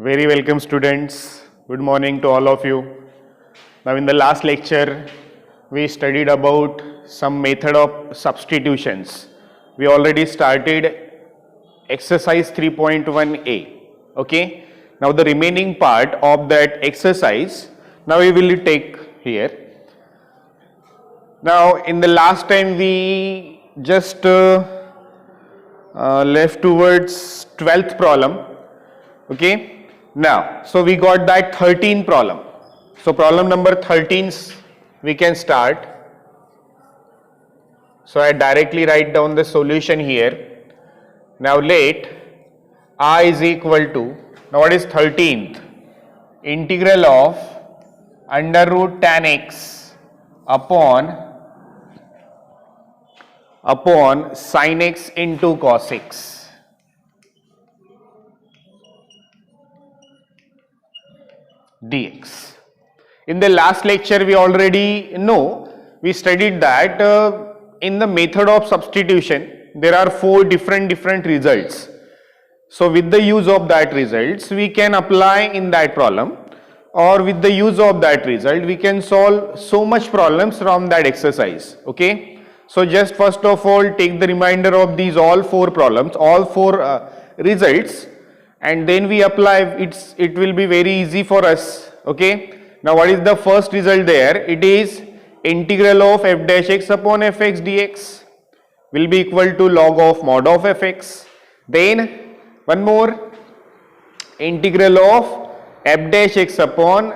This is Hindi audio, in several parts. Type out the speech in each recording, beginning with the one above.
Very welcome students. Good morning to all of you. Now in the last lecture we studied about some method of substitutions. We already started exercise 3.1a. Okay. Now the remaining part of that exercise now we will take here. Now in the last time we just left towards 12th problem. Okay. Now, so we got that 13 problem. So problem number 13 we can start. So I directly write down the solution here. Now let I is equal to, now what is 13th? Integral of under root tan x upon sin x into cos x. Dx. In the last lecture we already know, we studied that in the method of substitution there are four different results. So with the use of that results we can apply in that problem, or with the use of that result we can solve so much problems from that exercise. Okay. So just first of all take the remainder of these all four problems, all four results, and then we apply. It will be very easy for us. Okay. Now what is the first result there? It is integral of f dash x upon fx dx will be equal to log of mod of fx. Then one more, integral of f dash x upon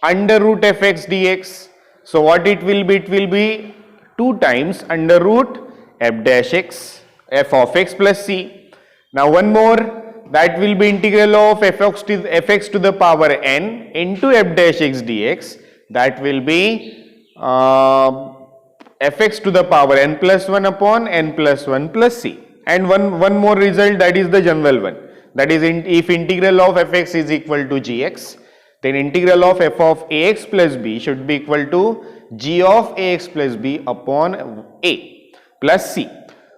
under root fx dx. So what it will be? It will be 2 times under root f dash x, f of x plus c. Now one more, that will be integral of fx to the power n into f dash x dx. That will be fx to the power n plus 1 upon n plus 1 plus c. And one more result, that is the general one. That is, if integral of fx is equal to gx, then integral of f of ax plus b should be equal to g of ax plus b upon a plus c.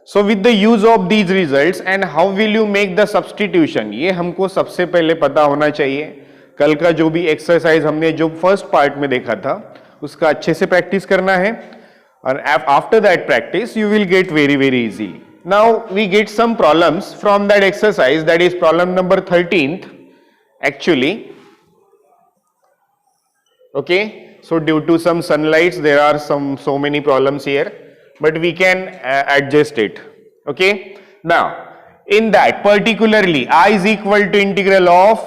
So with the use of these results and how will you make the substitution, ये हमको सबसे पहले पता होना चाहिए. कल का जो भी एक्सरसाइज हमने जो फर्स्ट पार्ट में देखा था उसका अच्छे से प्रैक्टिस करना है, और after that practice you will get very easy. Now we get some problems from that exercise, that is problem number 13th actually. Okay, so due to some sunlights there are so many problems here, but we can adjust it. Okay. Now in that particularly I is equal to integral of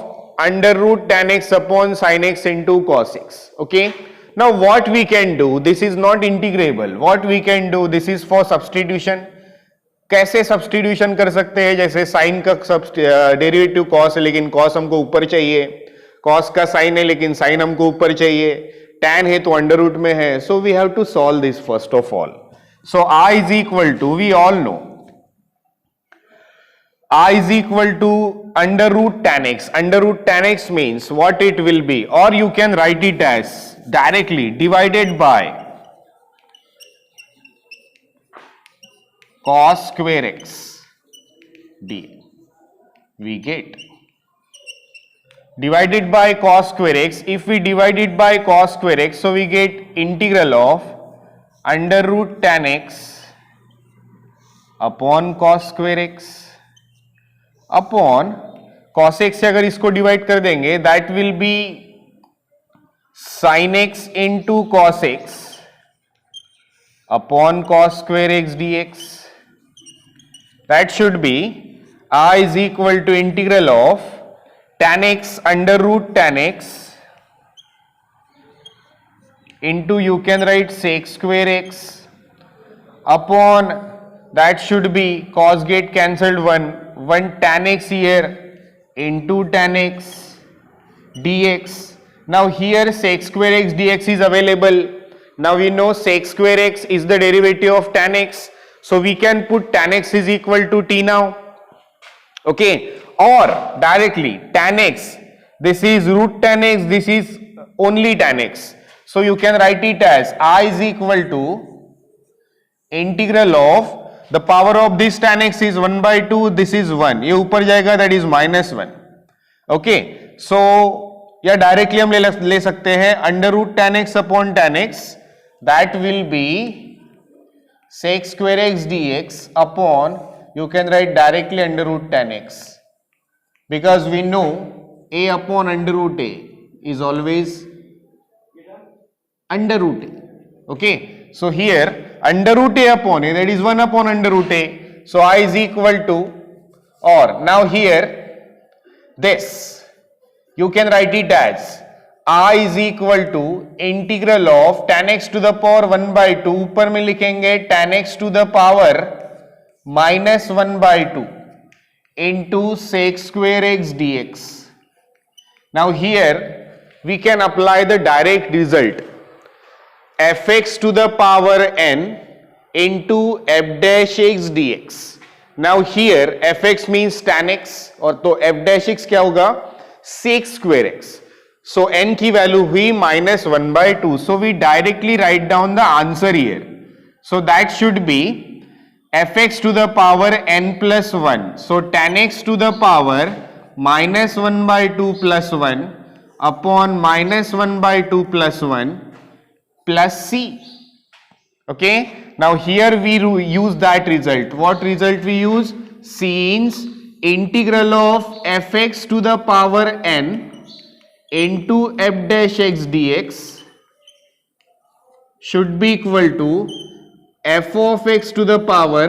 under root tan x upon sin x into cos x. Okay. Now what we can do, this is not integrable. What we can do, this is for substitution. कैसे सब्सटीट्यूशन कर सकते हैं? जैसे साइन का डेरिवेटिव कॉस है लेकिन कॉस हमको ऊपर चाहिए, कॉस का साइन है लेकिन साइन हमको ऊपर चाहिए, tan है तो अंडर रूट में है. So we have to solve this first of all. So I is equal to, we all know, I is equal to under root tan x. Under root tan x means what it will be, or you can write it as directly divided by cos square x d. We get divided by cos square x. If we divide it by cos square x, so we get integral of under root tan x upon cos square x upon cos x से अगर इसको डिवाइड कर देंगे that will be sin x into cos x upon cos square x dx. That should be I is equal to integral of tan x under root tan x into, you can write sec square x upon, that should be cos get cancelled, one tan x here into tan x dx. Now here sec square x dx is available. Now we know sec square x is the derivative of tan x, so we can put tan x is equal to t now. Okay, or directly tan x, this is root tan x, this is only tan x. So you can write it as I is equal to integral of the power of this tan x is 1/2, this is 1, ये ऊपर जाएगा, that is -1. Okay, सो या डायरेक्टली हम ले सकते हैं under root tan x upon tan x, that will be sec square x dx upon, you can write directly under root tan x, because we know a upon under root a is always under root a. Okay, so here under root a upon a, that is 1 upon under root a, so I is equal to, or now here this you can write it as I is equal to integral of tan x to the power 1 by 2, ऊपर में लिखेंगे tan x to the power minus 1 by 2 into sec square x dx. Now here we can apply the direct result, fx to the power n into f dash x dx. Now here fx means tan x, और तो f dash x क्या होगा, sec square x. So n की वैल्यू हुई minus 1 by 2. So we directly write down the answer here. So that should be fx to the power n plus 1. So tan x to the power minus 1 by 2 plus 1 upon minus 1 by 2 plus 1 plus c. Okay, now here we use that result. What result we use? Since integral of fx to the power n into f dash x dx should be equal to f of x to the power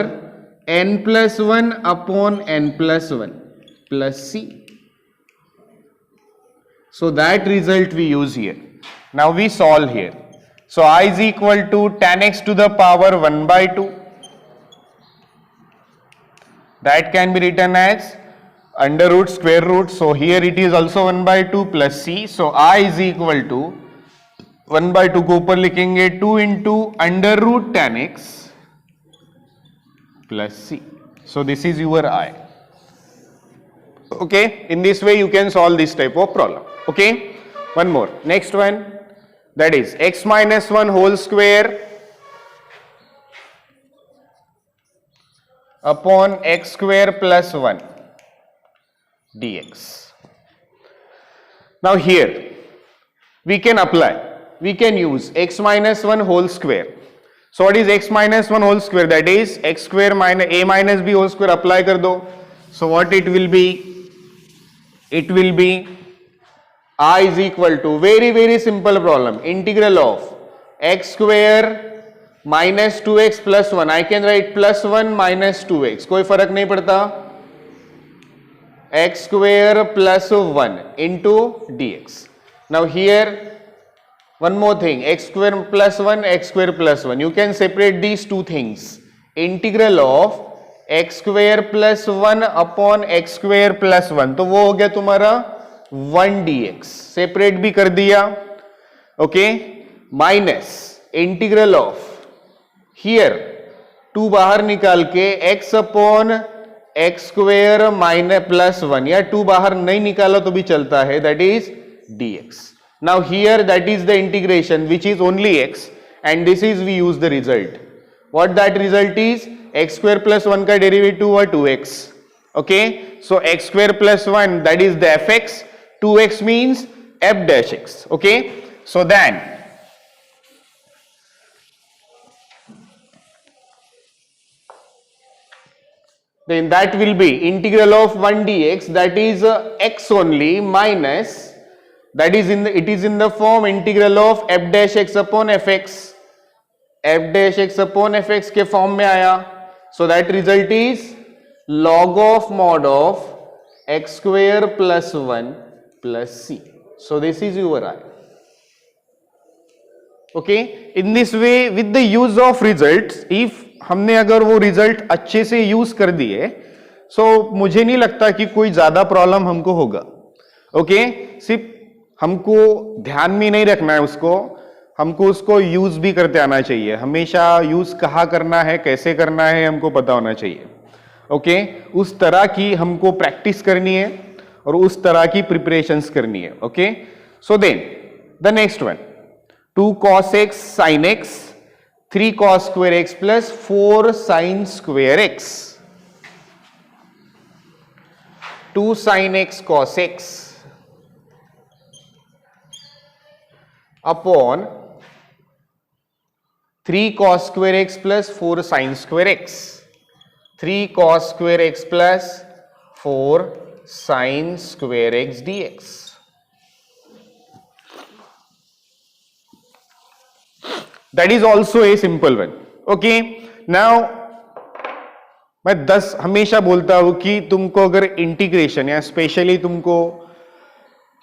n plus 1 upon n plus 1 plus c. So that result we use here. Now we solve here. So I is equal to tan x to the power 1 by 2. That can be written as under root square root. So here it is also 1 by 2 plus c. So I is equal to 1 by 2 को ऊपर लिखेंगे 2 into under root tan x plus c. So this is your I. Okay, in this way you can solve this type of problem. Okay, one more. Next one, that is x minus 1 whole square upon x square plus 1 dx. Now here we can apply, we can use x minus 1 whole square. So what is x minus 1 whole square? That is x square minus a minus b whole square. Apply कर दो. So what it will be? It will be I is equal to, very simple problem, integral of x square minus 2x plus 1. I can write plus 1 minus 2x, कोई फर्क नहीं पड़ता, x square plus 1 into dx. Now here one more thing, x square plus 1, x square plus 1. You can separate these two things. Integral of x square plus 1 upon x square plus 1, तो वो हो गया तुम्हारा 1 dx. सेपरेट भी कर दिया. Okay, minus integral of here 2 बाहर निकाल के x upon x square minus plus 1, या 2 बाहर नहीं निकाला तो भी चलता है, that is dx. Now here that is the integration which is only x, and this is we use the result. What that result is, x square plus 1 का डेरिवेटिव हुआ 2x. Okay, so x square plus 1 that is the fx, 2x means f dash x. Okay, so then that will be integral of 1 dx, that is x only, minus, that is it is in the form integral of f dash x upon fx. f dash x upon fx के फॉर्म में आया. So that result is log of mod of x square plus 1 plus c. So this is your I. Okay, in this way with the use of results, if हमने अगर वो रिजल्ट अच्छे से यूज कर दिए, so मुझे नहीं लगता कि कोई ज्यादा प्रॉब्लम हमको होगा. ओके, सिर्फ हमको ध्यान में नहीं रखना है उसको, हमको उसको यूज भी करते आना चाहिए. हमेशा यूज कहाँ करना है, कैसे करना है, हमको पता होना चाहिए. ओके, उस तरह की हमको प्रैक्टिस करनी है और उस तरह की प्रिपरेशंस करनी है. Okay, so then the next one, 2 cos x sin x, 3 cos square x plus 4 sin square x. 2 sin x cos x upon 3 cos square x plus 4 sin square x. 3 cos square x plus 4 sin square x dx. That is also a simple one. Okay. Now मैं 10 हमेशा बोलता हूं कि तुमको अगर इंटीग्रेशन या स्पेशली तुमको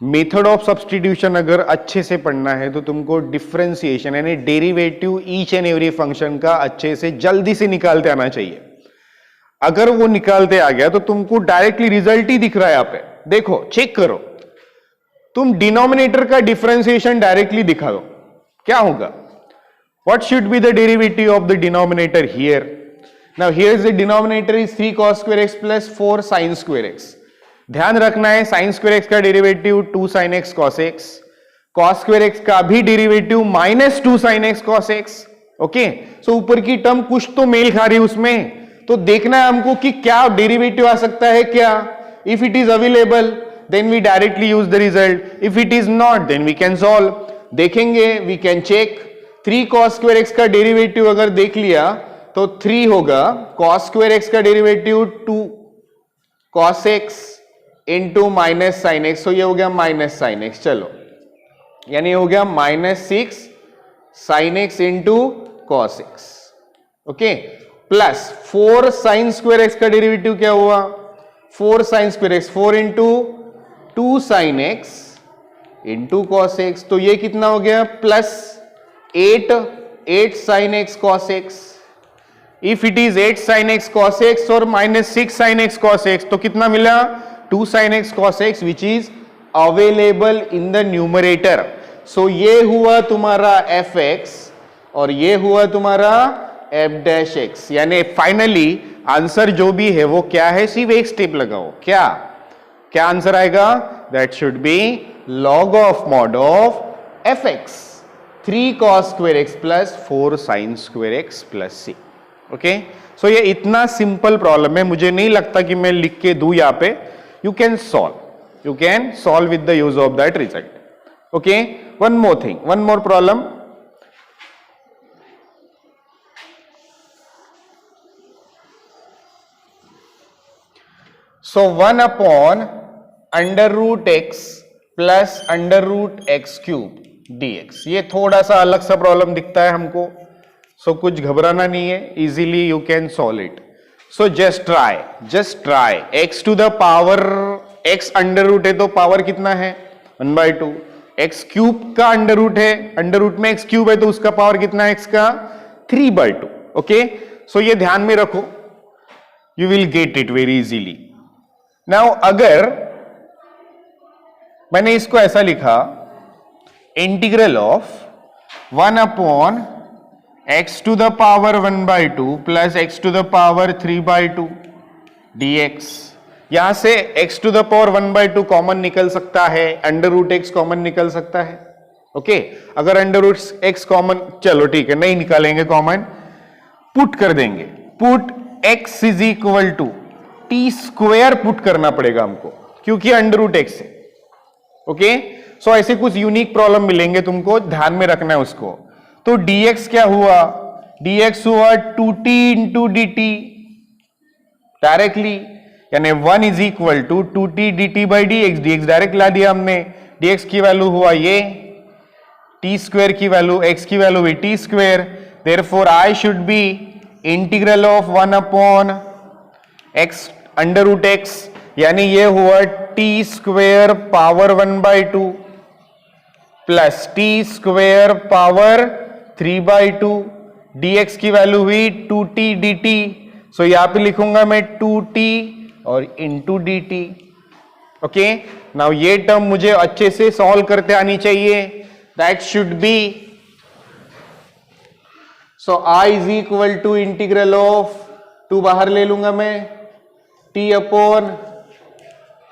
मेथड ऑफ सब्स्टिट्यूशन अगर अच्छे से पढ़ना है तो तुमको डिफरेंशिएशन यानी derivative each and every function का अच्छे से जल्दी से निकालते आना चाहिए. अगर वो निकालते आ गया तो तुमको डायरेक्टली रिजल्ट ही दिख रहा है. यहां पे देखो, चेक करो, तुम डिनोमिनेटर का डिफरेंशिएशन डायरेक्टली दिखा दो, क्या होगा? What should be the derivative of the denominator here? Now here is the denominator is 3 cos square x plus 4 sin square x. ध्यान रखना है sin square x का derivative 2 sin x cos x, cos square x का भी derivative minus 2 sin x cos x. Okay, so ऊपर की टर्म कुछ तो मेल खा रही है उसमें, तो देखना है हमको कि क्या डेरिवेटिव आ सकता है क्या. If it is available then we directly use the result. If it is not then we can solve. देखेंगे, we can check. 3 cos square x का डेरिवेटिव अगर देख लिया तो 3 होगा, cos square x का derivative 2 cos x into minus sine x, तो ये हो गया माइनस साइन एक्स. चलो, यानी हो गया -6 sin x into cos x. Okay, plus 4 sin square x का डेरिवेटिव क्या हुआ? 4 sin square x, 4 into 2 sin x into cos x, तो ये कितना हो गया? Plus 8 sin x cos x. If it is 8 sin x cos x और -6 sin x cos x, तो कितना मिला? 2 sin x cos x which is available in the numerator. So ये हुआ तुम्हारा fx और ये हुआ तुम्हारा f dash x. यानी फाइनली आंसर जो भी है वो क्या है? सिर्फ एक स्टेप लगाओ. क्या आंसर आएगा? That should be log of mod of fx. 3 cos square x plus 4 sin square x plus c. Okay, so ये इतना सिंपल प्रॉब्लम है, मुझे नहीं लगता कि मैं लिख के दूं यहां पे. You can solve with the use of that result. Okay, one more thing, one more problem. So 1 upon under root x plus under root x cube dx. ये थोड़ा सा अलग सा प्रॉब्लम दिखता है हमको, सो कुछ घबराना नहीं है, easily you can solve it. So just try x to the power x under root है तो पावर कितना है? 1/2. x क्यूब का अंडर रूट है, अंडर रूट में x क्यूब है तो उसका पावर कितना है x का? 3/2. ओके, सो ये ध्यान में रखो, you will get it very easily. Now अगर मैंने इसको ऐसा लिखा, integral of 1 upon x to the power 1/2 plus x to the power 3/2 dx. यहां से x to the power 1/2 common निकल सकता है, अंडर रूट x कॉमन निकल सकता है. ओके, अगर अंडर रूट x कॉमन, चलो ठीक है, नहीं निकालेंगे कॉमन, पुट कर देंगे. Put x is equal to t square put करना पड़ेगा हमको, क्योंकि अंडर रूट x है. ओके, सो ऐसे कुछ यूनिक प्रॉब्लम मिलेंगे तुमको, ध्यान में रखना है उसको. तो dx क्या हुआ? dx हुआ 2t इंटू dt डायरेक्टली, यानी 1 is equal to 2t dt by dx. dx direct ला दिया हमने, dx की वैल्यू हुआ ये, t स्क्वायर की वैल्यू, x की वैल्यू हुई t square. Therefore I should be integral of 1 upon x under root x, यानी ये हुआ t square power 1/2 plus t square power 3/2. dx की वैल्यू हुई 2t dt, सो यहां पे लिखूंगा मैं 2t और इंटू dt. ओके, नाउ ये टर्म मुझे अच्छे से सॉल्व करते आनी चाहिए. That should be, so I is equal to integral of 2 बाहर ले लूंगा मैं, t अपॉन,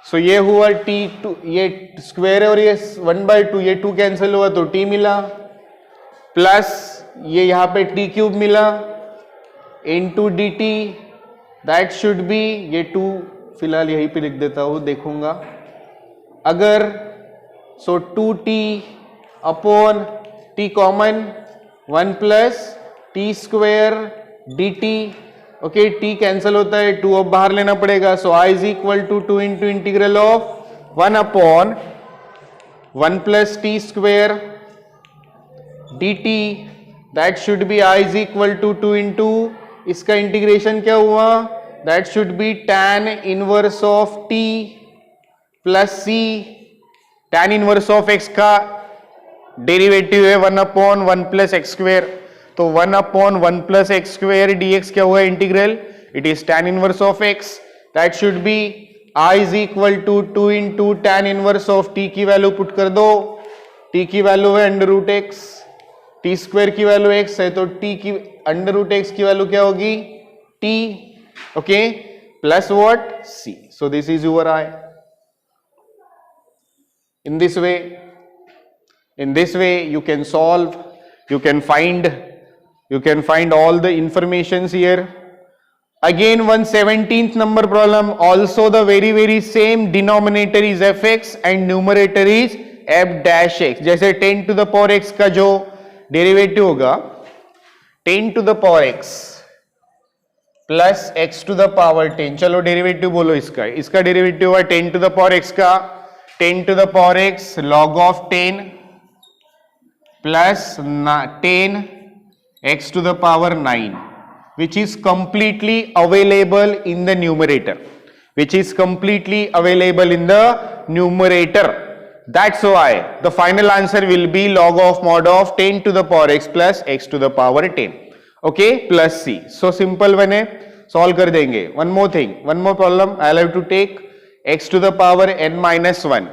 सो ये हुआ t2, ये स्क्वायर है और ये 1/2, ये 2 कैंसिल हुआ तो t मिला, प्लस ये यहां पे t क्यूब मिला into dt. That should B, ये 2 फिलहाल यहीं पे लिख देता हूं, देखूंगा अगर, so 2t upon t common 1 plus t square d t. Okay, t cancel होता है, 2 अब बाहर लेना पड़ेगा. So i is equal to 2 into integral of 1 upon 1 plus t square d t. That should be i is equal to 2 into, इसका इंटीग्रेशन क्या हुआ, that should be tan inverse of t plus c. tan inverse of x का डेरिवेटिव है 1 अपॉन 1 प्लस एक्स स्क्वेयर. तो 1 upon 1 plus x square dx क्या हुआ integral, it is tan inverse of x. That should be i is equal to 2 into tan inverse of t की वैल्यू पुट कर दो. t की वैल्यू है under root x, t square की वैल्यू x है, तो t की अंडर रूट एक्स की वैल्यू क्या होगी t. Okay, plus what c. So this is your i. In this way you can solve, you can find all the informations here. Again, 117th number problem, also the very same, denominator is fx and numerator is f dash x. जैसे 10 to the power x का जो डेरिवेटिव होगा 10 to the power x plus x to the power 10. चलो डेरिवेटिव बोलो इसका डेरिवेटिव है 10 to the power x का 10 to the power x log of 10 plus 10 x to the power 9, which is completely available in the numerator. That's why the final answer will be log of mod of 10 to the power x plus x to the power 10. Okay, plus c. So simple बने, solve कर देंगे. One more thing, one more problem I'll have to take. X to the power n minus 1.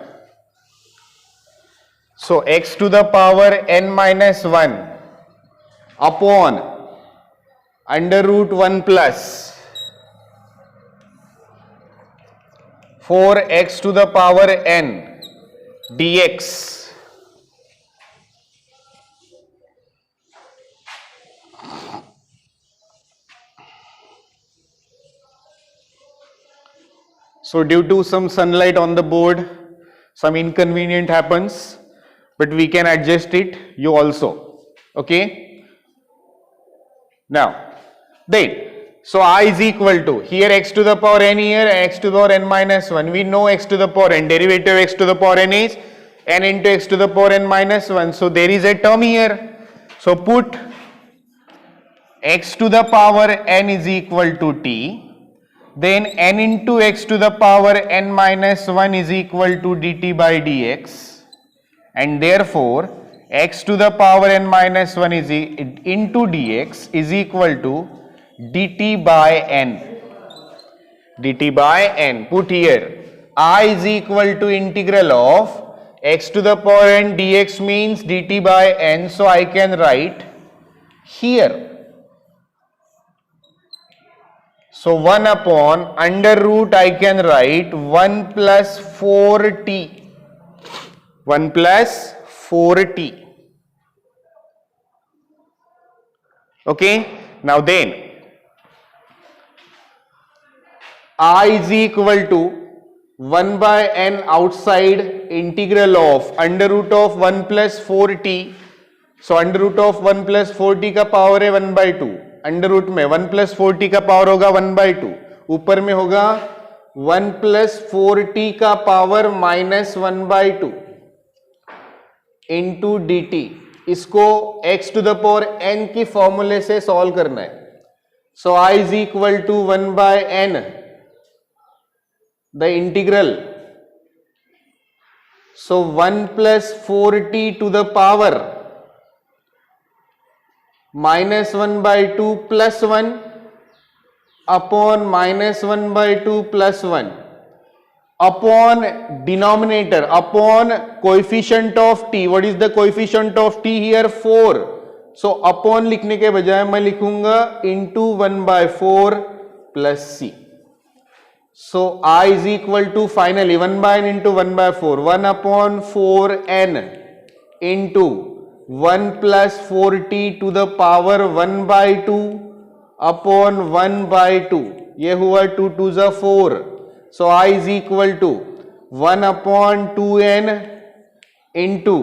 So x to the power n minus 1 upon under root 1 plus 4x to the power n dx. So due to some sunlight on the board, some inconvenient happens, but we can adjust it, you also. Okay, now then, so I is equal to, here x to the power n, here x to the power n minus 1. We know x to the power n, derivative of x to the power n is n into x to the power n minus 1. So there is a term here, so put x to the power n is equal to t, then n into x to the power n minus 1 is equal to dt by dx, and therefore x to the power n minus 1 is into dx is equal to dt by n. dt by n. Put here I is equal to integral of x to the power n dx means dt by n, so I can write here. So 1 upon under root I can write 1 plus 4t. 1 plus 4t. Okay. Now then, I is equal to 1 by n outside integral of under root of 1 plus 4t. So under root of 1 plus 4t का पावर है 1 by 2. अंडर रूट में 1 प्लस 4t का पावर होगा 1 by 2, ऊपर में होगा 1 प्लस 4t का power minus 1 by 2 into d t. इसको x to the power n की फॉर्मूले से सॉल्व करना है. So i is equal to 1 by n the integral. So 1 plus 4t to the power minus 1 by 2 plus 1 upon minus 1 by 2 plus 1 upon denominator upon coefficient of t. What is the coefficient of t here? 4. So upon लिखने के बजाय मैं लिखूंगा into 1 by 4 plus c. So I is equal to finally 1 by n into 1 by 4, 1 upon 4n into 1 plus 4t to the power 1 by 2 upon 1 by 2. ये हुआ 2 to the 4. So I is equal to 1 upon 2n into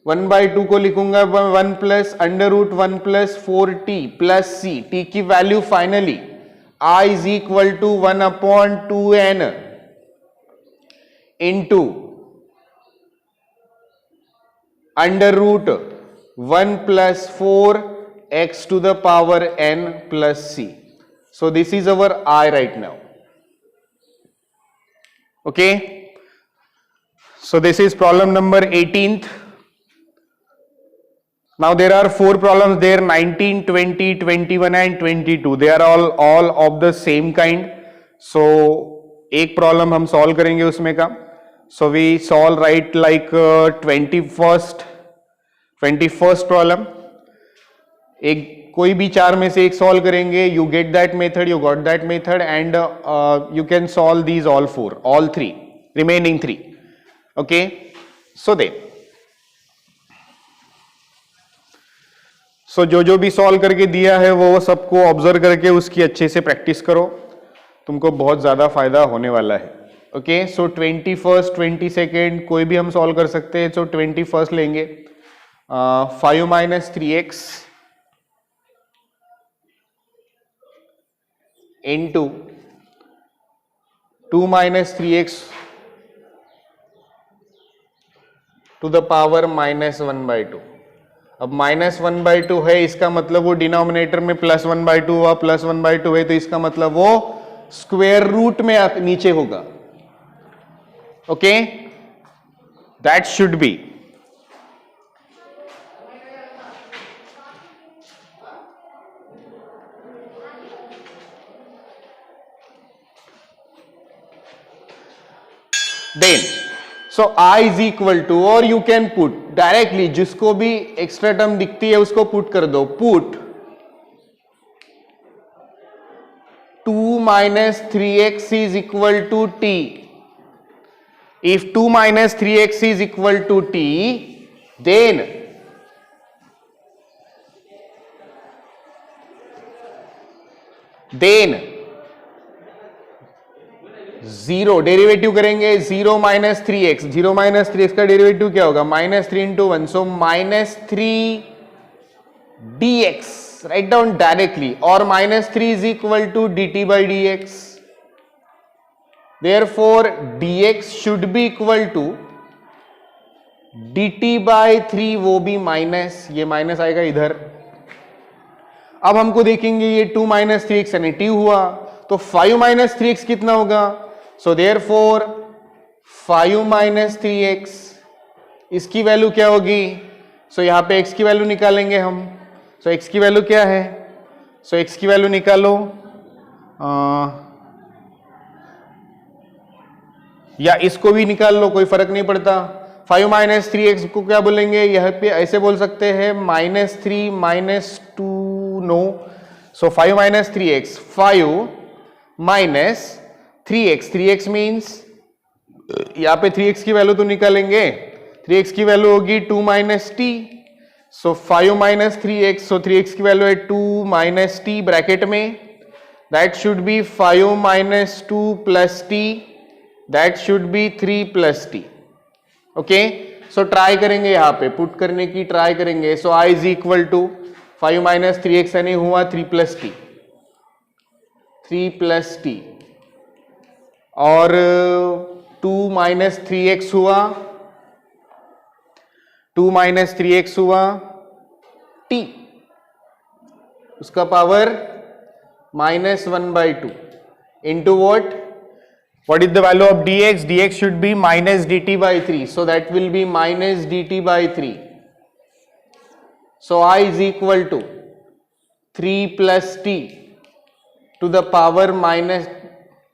1/2 को लिखूंगा 1 plus under root 1 plus 4t plus c, t की value finally I is equal to 1/2n into under root 1 plus 4x to the power n plus c. So this is our I right now. Okay. So this is problem number 18th. Now there are 4 problems there, 19, 20, 21 and 22. They are all of the same kind. So एक प्रॉब्लम हम सॉल्व करेंगे उसमें का. So we solve right like 21st problem. एक कोई भी 4 में से एक सॉल्व करेंगे. You get that method, you got that method, and you can solve these all 3 remaining 3. Okay. So then. सो जो भी सॉल्व करके दिया है वो सबको ऑब्जर्व करके उसकी अच्छे से प्रैक्टिस करो, तुमको बहुत ज्यादा फायदा होने वाला है. ओके. सो 21st 22nd कोई भी हम सॉल्व कर सकते हैं. सो 21st लेंगे. 5 minus 3x into 2 minus 3x to the power -1/2. अब -1/2 है, इसका मतलब वो डिनोमिनेटर में +1/2 हुआ, +1/2 है तो इसका मतलब वो स्क्वायर रूट में नीचे होगा. Okay. That should be. Then so I is equal to, और यू कैन पुट डायरेक्टली, जिसको भी एक्स्ट्रा टर्म दिखती है उसको पुट कर दो. Put 2 minus 3x is equal to t. If 2 minus 3x is equal to t, then zero derivative करेंगे. 0 माइनस 3x, 0 माइनस 3x का डेरिवेटिव क्या होगा? -3 into 1. So -3 dx, right down directly. और -3 is equal to dt by dx. Therefore dx should be equal to dt by 3, वो भी माइनस, ये माइनस आएगा इधर. अब हमको देखेंगे ये 2 माइनस 3x यानी t हुआ, तो 5 माइनस 3x कितना होगा? सो देयरफॉर 5 माइनस 3x, इसकी वैल्यू क्या होगी? सो यहां पे x की वैल्यू निकालेंगे हम. सो x की वैल्यू क्या है? सो x की वैल्यू निकालो, या इसको भी निकाल लो, कोई फर्क नहीं पड़ता. 5 माइनस 3x को क्या बोलेंगे? यहां पे ऐसे बोल सकते हैं -3 -2, नो. सो 5 minus 3x, 5 minus 3x, 3x means यहां पे 3x की वैल्यू तो निकालेंगे. 3x की वैल्यू होगी 2 minus t. So 5 minus 3x, so 3x की वैल्यू है 2 माइनस t ब्रैकेट में. That should be 5 minus 2 plus t. That should be 3 plus t. Okay. So try करेंगे, यहां पे पुट करने की ट्राई करेंगे. So I is equal to 5 minus 3x यानी हुआ 3 प्लस t, 3 प्लस t, और 2 माइनस 3x हुआ, 2 माइनस 3x हुआ t, उसका power -1/2 into what is the value of dx? dx should be minus dt by 3, so that will be minus dt by 3. So I is equal to 3 plus t to the power minus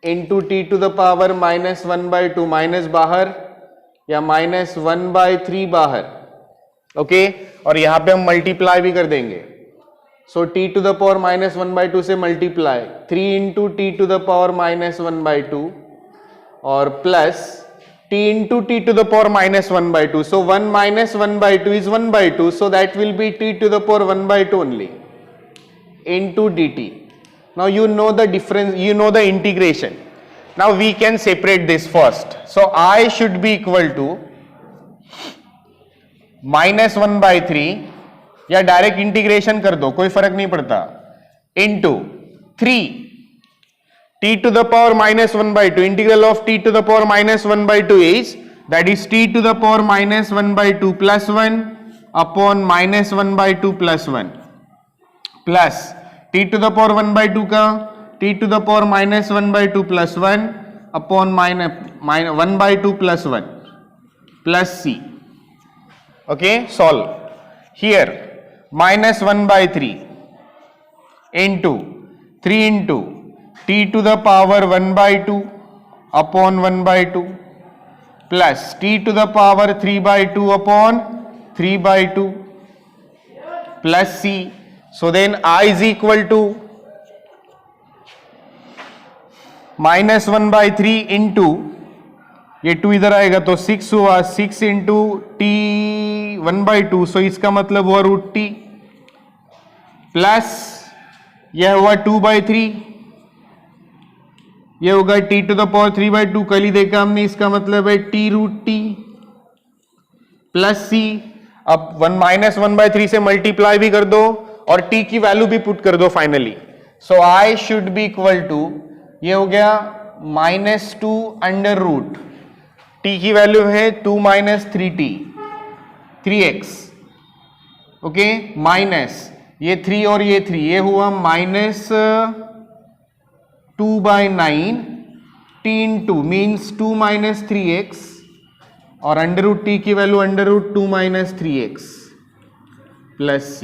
into t to the power -1/2, minus बाहर या -1/3 बाहर. ओके. और यहां पे हम मल्टीप्लाई भी कर देंगे. So t to the power -1/2 से multiply, 3 into t to the power -1/2 और plus t into t to the power -1/2. So 1 minus 1/2 is 1/2, so that will be t to the power 1/2 only into dt. Now you know the difference, you know the integration. Now we can separate this first. So I should be equal to -1/3 या डायरेक्ट इंटीग्रेशन कर दो, कोई फर्क नहीं पड़ता, into 3 t to the power -1/2, integral of t to the power -1/2 is, that is t to the power -1/2 plus 1 upon -1/2 plus 1 plus t to the power 1/2 का t to the power -1/2 plus 1 upon -1/2 plus 1 plus c. Okay, solve. Here -1/3 into 3 into t to the power 1/2 upon 1/2 plus t to the power 3/2 upon 3/2 plus c. So then I is equal to -1/3 into, ये 2 इधर आएगा तो 6 हुआ, 6 इंटू टी 1/2, सो इसका मतलब हुआ √t प्लस यह हुआ 2/3, ये होगा t to the power 3/2, कल ही देखा हमने, इसका मतलब है t √t प्लस c. अब -1/3 से मल्टीप्लाई भी कर दो और t की वैल्यू भी पुट कर दो finally. So I should be equal to, ये हो गया -2 अंडर रूट, t की वैल्यू है 2 - 3t 3x, ओके, माइनस ये 3 और ये 3, ये हुआ -2/9 t इंटू मीन्स 2 - 3x और अंडर रूट t की value √2 - 3x plus c.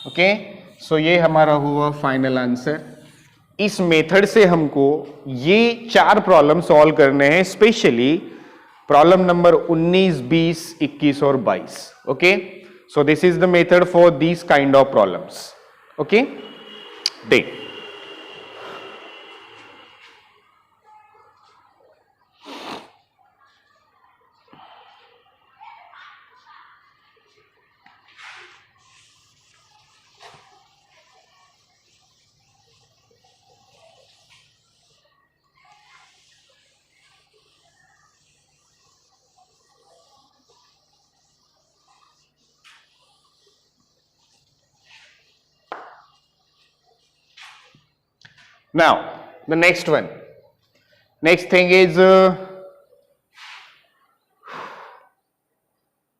Okay, so ये हमारा हुआ फाइनल आंसर. इस मेथड से हमको ये 4 प्रॉब्लम सॉल्व करने हैं, स्पेशली प्रॉब्लम नंबर 19, 20, 21 और 22. Okay, so this is the method for these kind of problems. Okay, day. Now the next one, next thing is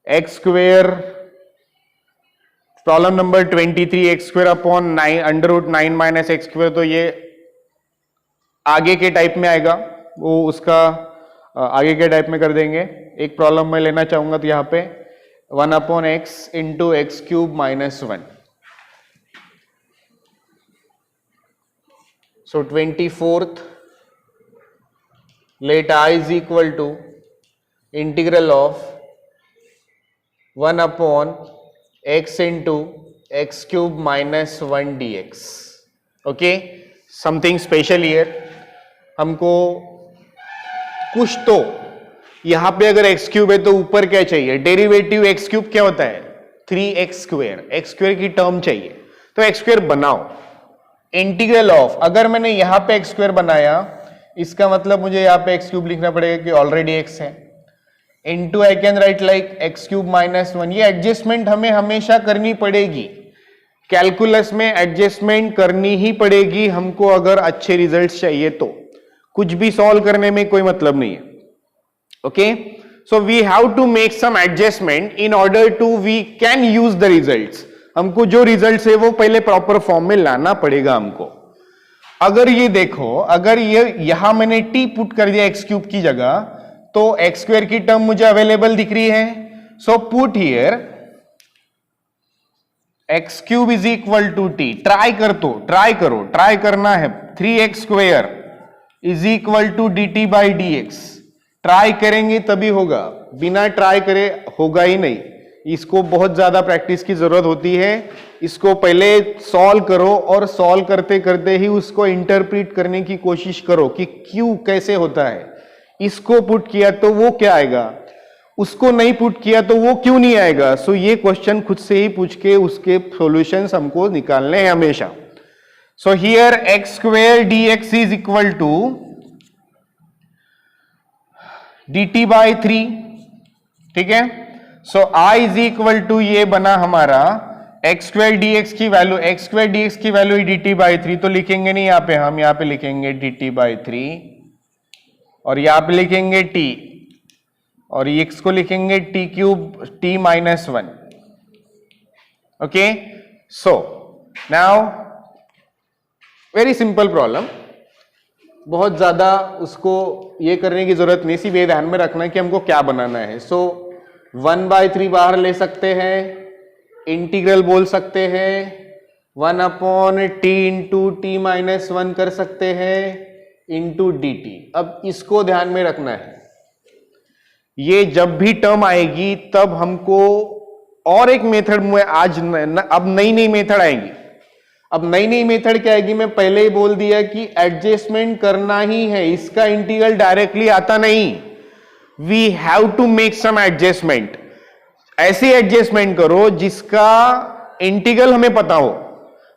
x square, problem number 23, x square upon 9 √9 minus x square. तो ये आगे के टाइप में आएगा, वो उसका आगे के टाइप में कर देंगे. एक प्रॉब्लम मैं लेना चाहूंगा, तो यहाँ पे 1/x into x³ -1. So 24th, let I is equal to integral of 1/x into x³ -1 dx. Okay, something special here. हमको कुछ तो यहां पे अगर x³ है तो ऊपर क्या चाहिए, डेरिवेटिव x³ क्या होता है 3x², x² की टर्म चाहिए, तो x² बनाओ. इंटीग्रल ऑफ, अगर मैंने यहां पे x² बनाया, इसका मतलब मुझे यहां पे x³ लिखना पड़ेगा कि ऑलरेडी x है, into I can right like x³ -1. ये एडजस्टमेंट हमें हमेशा करनी पड़ेगी, कैलकुलस में एडजस्टमेंट करनी ही पड़ेगी हमको अगर अच्छे रिजल्ट्स चाहिए तो. कुछ भी सॉल्व करने में कोई मतलब नहीं है. Okay, so we have to make some adjustment in order to we can use the results. हमको जो रिजल्ट्स है वो पहले प्रॉपर फॉर्म में लाना पड़ेगा हमको. अगर ये देखो, अगर ये यहां मैंने t पुट कर दिया x³ की जगह, तो x² की टर्म मुझे अवेलेबल दिख रही है. So put here x³ is equal to t. Try करना है. 3x² is equal to dt/dx. Try करेंगे तभी होगा, बिना ट्राई करे होगा ही नहीं. इसको बहुत ज्यादा प्रैक्टिस की जरूरत होती है. इसको पहले सॉल्व करो और सॉल्व करते करते ही उसको इंटरप्रेट करने की कोशिश करो कि क्यों कैसे होता है. इसको पुट किया तो वो क्या आएगा, उसको नहीं पुट किया तो वो क्यों नहीं आएगा. सो ये क्वेश्चन खुद से ही पूछ के उसके सॉल्यूशंस हमको निकालने हैं हमेशा. So here x² dx is equal to dt/3. ठीक है, so i is equal to ये बना हमारा एक्स स्क्वायर डी एक्स की value, x square d x की value d t by three, तो लिखेंगे नहीं यहां पे, हम यहां पे लिखेंगे डी टी बाई थ्री और यहां पे लिखेंगे t और x को लिखेंगे t cube t minus one. Okay, so now very simple problem, बहुत ज्यादा उसको ये करने की जरूरत नहीं, सिर्फ ये ध्यान में रखना कि हमको क्या बनाना है. सो 1/3 बाहर ले सकते हैं, इंटीग्रल बोल सकते हैं, 1/t into T minus one कर सकते हैं इंटू डी टी. अब इसको ध्यान में रखना है, ये जब भी टर्म आएगी तब हमको और एक मेथड में आज अब नई मेथड आएगी. अब नई मेथड क्या आएगी, मैं पहले ही बोल दिया कि एडजस्टमेंट करना ही है, इसका इंटीग्रल डायरेक्टली आता नहीं, we have to make some adjustment. ऐसी एडजस्टमेंट करो जिसका इंटीग्रल हमें पता हो,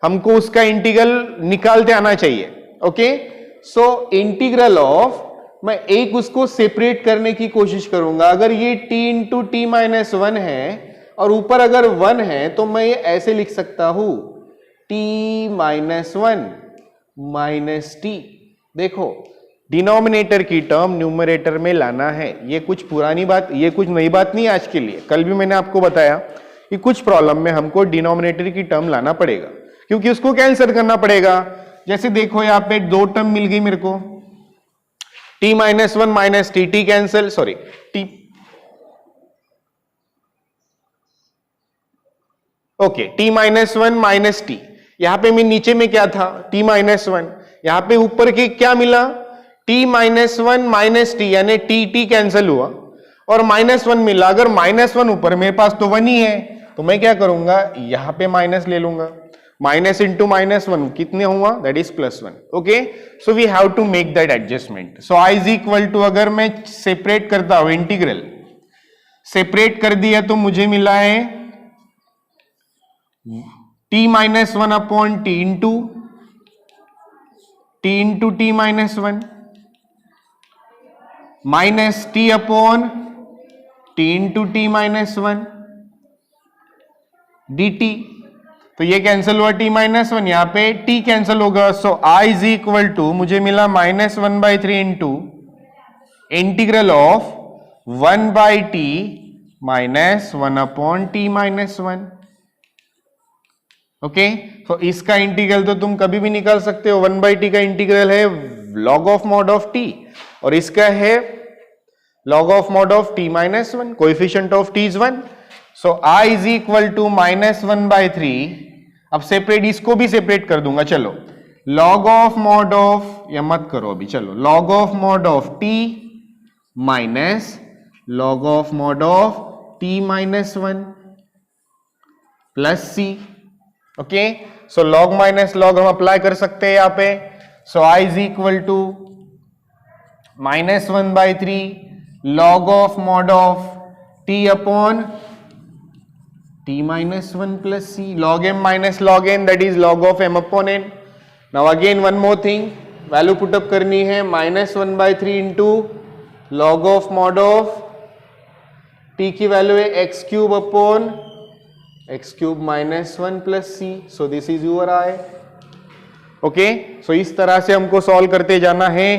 हमको उसका इंटीग्रल निकालते आना चाहिए. ओके, सो इंटीग्रल ऑफ, मैं एक उसको सेपरेट करने की कोशिश करूंगा. अगर ये t into T minus one है और ऊपर अगर वन है तो मैं ये ऐसे लिख सकता हूं t minus one minus T. देखो, डिनोमिनेटर की टर्म न्यूमरेटर में लाना है, ये कुछ पुरानी बात, ये कुछ नई बात नहीं आज के लिए. कल भी मैंने आपको बताया कि कुछ प्रॉब्लम में हमको डिनोमिनेटर की टर्म लाना पड़ेगा क्योंकि उसको कैंसिल करना पड़ेगा. जैसे देखो यहां पे दो टर्म मिल गई मेरे को, t minus one minus T, T cancel, sorry t, okay, t minus one minus T. यहां पे मैं नीचे में क्या था, t माइनस वन, यहां पे ऊपर के क्या मिला, t minus one minus T, यानी t कैंसिल हुआ और माइनस वन मिला. अगर माइनस वन ऊपर, मेरे पास तो वन ही है, तो मैं क्या करूंगा, यहां पे माइनस ले लूंगा. माइनस इंटू माइनस वन कितने हुआ, that is plus one. Okay, so we have to make that adjustment. So I is equal to, अगर मैं सेपरेट करता हूं, इंटीग्रल सेपरेट कर दिया तो मुझे मिला है t minus one upon T into T minus one minus T upon T into T minus one D T. तो ये कैंसिल हुआ t माइनस वन, यहां पे t कैंसिल होगा. सो i इज इक्वल टू, मुझे मिला minus one by three into integral of one by T minus one upon T minus one. Okay, तो इसका इंटीग्रल तो तुम कभी भी निकाल सकते हो, वन बाई टी का इंटीग्रल है log of mod of t और इसका है log of mod of t minus one, coefficient of t is one. So i is equal to minus one by three. अब सेपरेट, इसको भी सेपरेट कर दूंगा. चलो, लॉग ऑफ मॉड ऑफ, या मत करो अभी, चलो log of mod of t minus log of mod of t minus one plus c. Okay, so log minus log हम अप्लाई कर सकते हैं यहां पे. So i is equal to minus one by three log of mod of t upon t minus 1 plus c, log m minus log n, that is log of m upon n. Now again one more thing, value put up करनी है, minus 1 by 3 into log of mod of t की वैल्यू है x cube upon x cube minus 1 plus c. So this is your I. Okay, so इस तरह से हमको सॉल्व करते जाना है,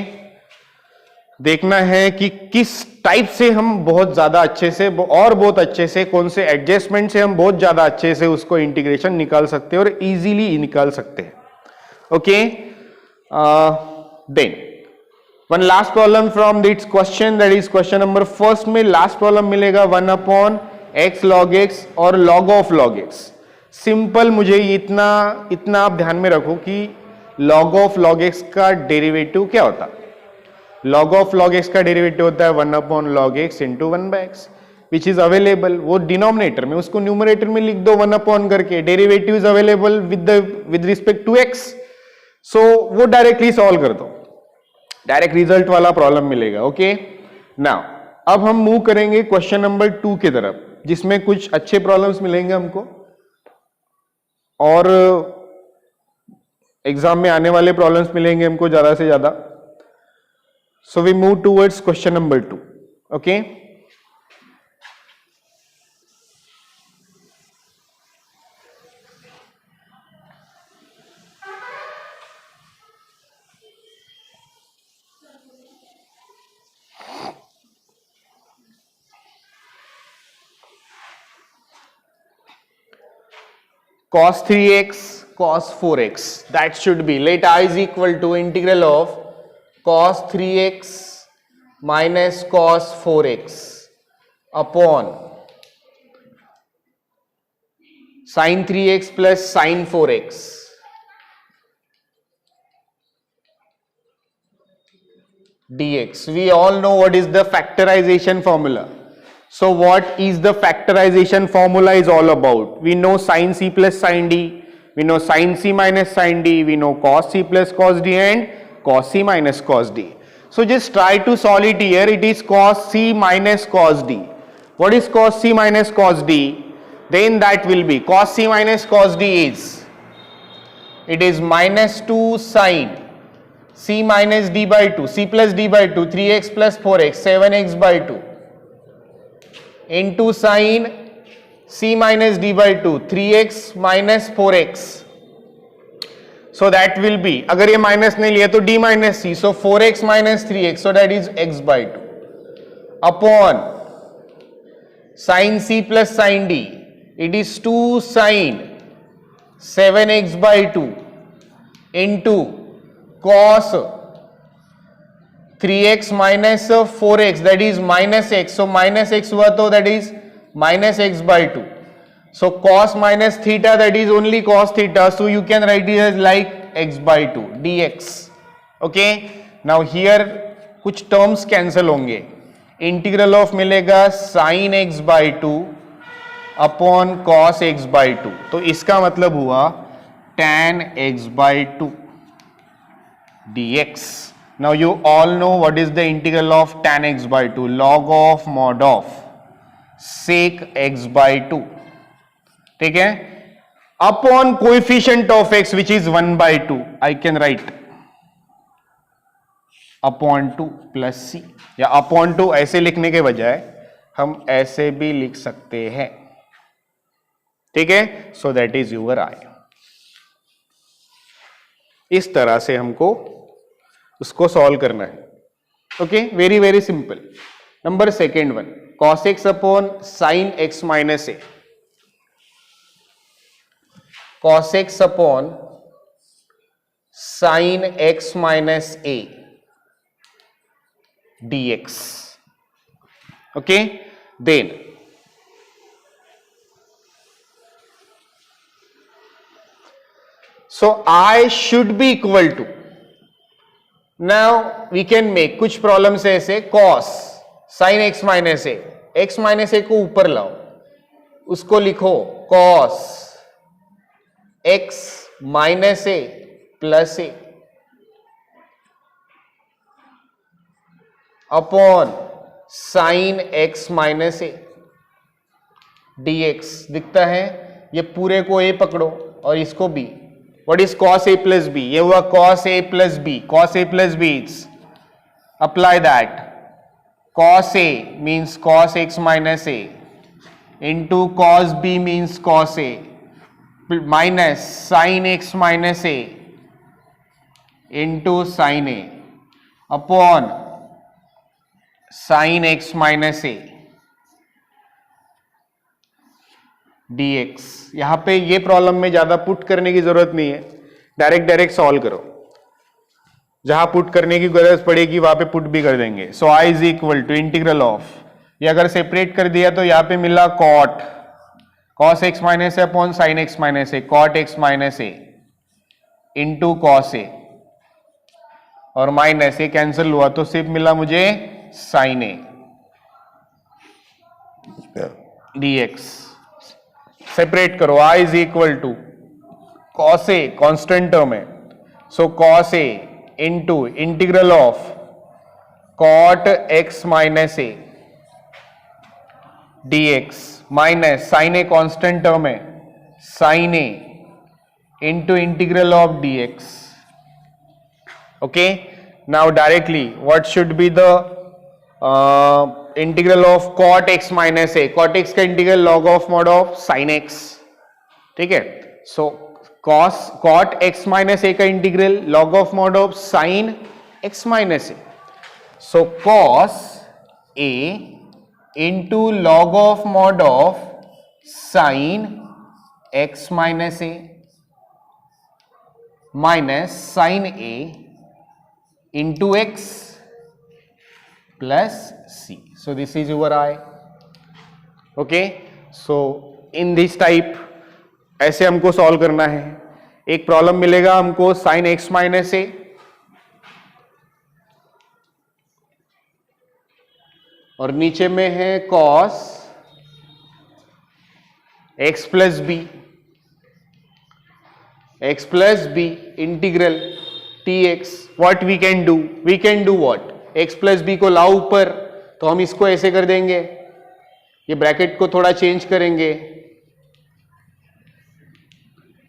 देखना है कि किस टाइप से हम बहुत ज्यादा अच्छे से और बहुत अच्छे से, कौन से एडजस्टमेंट से हम बहुत ज्यादा अच्छे से उसको इंटीग्रेशन निकाल सकते हैं और इजीली निकाल सकते हैं. Okay, then one last problem from this question, that is question number first में लास्ट प्रॉब्लम मिलेगा 1 अपॉन एक्स लॉग एक्स और log of log x. Simple, मुझे इतना आप ध्यान में रखो कि लॉग ऑफ लॉग एक्स का डेरिवेटिव क्या होता है. लॉग ऑफ लॉग एक्स का डेरिवेटिव होता है 1 upon log x into 1 by x, which is available. वो डिनोमिनेटर में, उसको न्यूमरेटर में लिख दो 1 अपॉन करके. Derivative is available with respect to x, so वो डायरेक्टली सॉल्व कर दो, डायरेक्ट रिजल्ट वाला प्रॉब्लम मिलेगा. ओके, नाउ अब हम मूव करेंगे क्वेश्चन नंबर 2 की तरफ, जिसमें कुछ अच्छे प्रॉब्लम्स मिलेंगे हमको और एग्जाम में आने वाले प्रॉब्लम्स मिलेंगे हमको ज्यादा से ज्यादा. So we move towards question number 2. Okay. cos 3x cos 4x. That should be, let I is equal to integral of cos 3x minus cos 4x upon sin 3x plus sin 4x dx. We all know what is the factorization formula. So what is the factorization formula is all about? We know sin c plus sin d, we know sin c minus sin d, we know cos c plus cos d and cos c minus cos d. So just try to solve it here. It is cos c minus cos d. What is cos c minus cos d? Then that will be cos c minus cos d is, it is minus 2 sin c minus d by 2, c plus d by 2, 3x plus 4x, 7x by 2 into sin c minus d by 2, 3x minus 4x. So that will be, अगर ये माइनस नहीं लिया तो d minus c, so 4x minus 3x, so that is x by 2 upon sin c plus sin d, it is 2 sin 7x by 2 into cos 3x minus 4x, that is minus x, so minus x हुआ तो that is minus x by 2. So cos minus theta, that is only cos theta, so you can write it as like x by 2 dx. Okay, now here कुछ terms cancel होंगे, integral of मिलेगा sin x by 2 upon cos x by 2, तो इसका मतलब हुआ tan x by 2 dx. Now you all know what is the integral of tan x by 2, log of mod of sec x by 2, ठीक है, upon coefficient of x which is 1 by 2. I can write upon 2 plus c, या upon 2 ऐसे लिखने के बजाय हम ऐसे भी लिख सकते हैं, ठीक है. So that is your I. इस तरह से हमको उसको सॉल्व करना है. Okay, very very simple. Number second one, cos x upon sin x minus a, cos x upon sin x minus a dx. Okay, then so I should be equal to, now we can make कुछ प्रॉब्लम से ऐसे cos sin x माइनस ए, x माइनस ए को ऊपर लाओ, उसको लिखो cos x minus A plus A upon sin x minus a dx. दिखता है, ये पूरे को a पकड़ो और इसको b. What is cos a plus b? ये हुआ cos a plus b. Cos a plus b, it's apply that. Cos a means cos x minus a into cos b means cos a minus sin x minus a into sin a upon sin x minus a dx. यहां पे ये प्रॉब्लम में ज्यादा पुट करने की जरूरत नहीं है, डायरेक्ट सॉल्व करो. जहां पुट करने की जरूरत पड़ेगी वहां पे पुट भी कर देंगे. So I is equal to integral of, ये अगर सेपरेट कर दिया तो यहां पे मिला cos x minus A upon sine x minus a, cot x minus A into cos ए, और माइनस ए कैंसिल हुआ तो सिर्फ मिला मुझे sin ए dx. सेपरेट करो, I is equal to cos a constant term है, सो cos a into integral of cot x minus a dx minus sin a constant term है, sin a into integral of dx. Okay, now directly what should be the integral of cot x minus a, cot x का integral log of mod of sin x, ठीक है. सो cot x माइनस ए का integral log of mod of sin x minus A, so cos a into log of mod of sin x minus a minus sin a into x plus c. So this is your I. Okay, so in this type ऐसे हमको सॉल्व करना है. एक प्रॉब्लम मिलेगा हमको sin x minus a और नीचे में है cos x plus b integral tx. what we can do what? x plus b को लाओ ऊपर, तो हम इसको ऐसे कर देंगे, ये ब्रैकेट को थोड़ा चेंज करेंगे.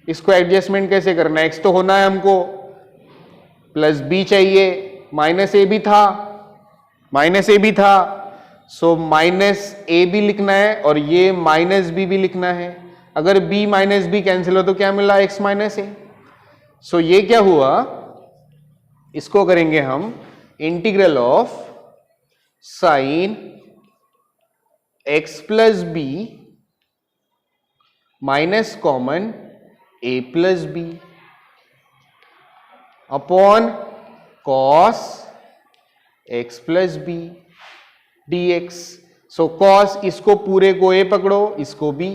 इसको एडजस्टमेंट कैसे करना है? x तो होना है हमको, प्लस b चाहिए, माइनस ए भी था, सो माइनस ए भी लिखना है और ये माइनस बी भी लिखना है. अगर b माइनस बी कैंसिल हो तो क्या मिला? x माइनस ए. सो ये क्या हुआ? इसको करेंगे हम integral of sine x plus b minus common a plus b upon cos x plus b dx. So cos, इसको पूरे को a पकड़ो, इसको b.